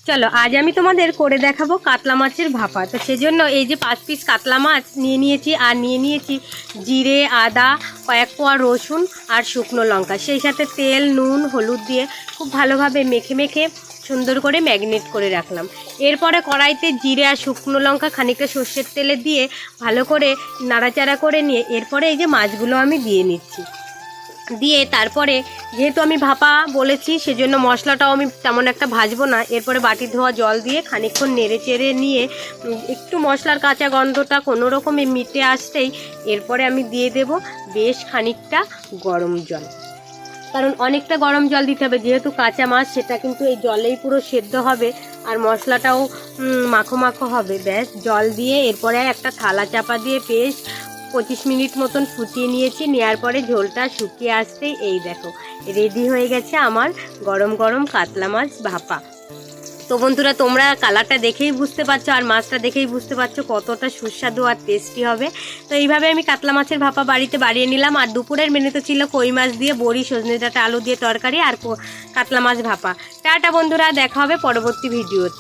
চলো আজ আমি তোমাদের করে দেখাবো কাতলা মাছের ভাপা। তো সেজন্য এই যে 5 পিস কাতলা মাছ নিয়ে নিয়েছি, আর নিয়ে নিয়েছি জিরে, আদা, কয়েক কোয়া রসুন আর শুকনো লঙ্কা, সেই সাথে তেল, নুন, হলুদ দিয়ে খুব ভালোভাবে মেখে মেখে সুন্দর করে ম্যারিনেট করে রাখলাম। এরপরে কড়াইতে জিরে আর শুকনো লঙ্কা খানিকটা সর্ষের তেলে দিয়ে ভালো করে নাড়াচাড়া করে নিয়ে এরপরে এই যে মাছগুলো আমি দিয়ে নিচ্ছি। দিয়ে তারপরে যেহেতু আমি ভাপা বলেছি সেজন্য মশলাটাও আমি তেমন একটা ভাজবো না। এরপরে বাটি ধোয়া জল দিয়ে খানিকক্ষণ নেড়ে চেড়ে নিয়ে একটু মশলার কাঁচা গন্ধটা কোনো রকমে মিটে আসতেই এরপরে আমি দিয়ে দেব বেশ খানিকটা গরম জল, কারণ অনেকটা গরম জল দিতে হবে, যেহেতু কাঁচা মাছ সেটা কিন্তু এই জলেই পুরো সেদ্ধ হবে আর মশলাটাও মাখো মাখো হবে। ব্যাস জল দিয়ে এরপরে একটা থালা চাপা দিয়ে বেশ 25 মিনিট মতন ফুটিয়ে নিয়েছি। নেওয়ার পরে ঝোলটা শুকিয়ে আসতেই এই দেখো রেডি হয়ে গেছে আমার গরম গরম কাতলা মাছ ভাপা। তো বন্ধুরা, তোমরা কালারটা দেখেই বুঝতে পারছো আর মাছটা দেখেই বুঝতে পারছো কতটা সুস্বাদু আর টেস্টি হবে। তো এইভাবে আমি কাতলা মাছের ভাপা বাড়িতে বানিয়ে নিলাম। আর দুপুরের মেনুতে ছিল কই মাছ দিয়ে বড়ি, সজনে ডাঁটা, আলু দিয়ে তরকারি আর কাতলা মাছ ভাপা। টাটা বন্ধুরা, দেখা হবে পরবর্তী ভিডিওতে।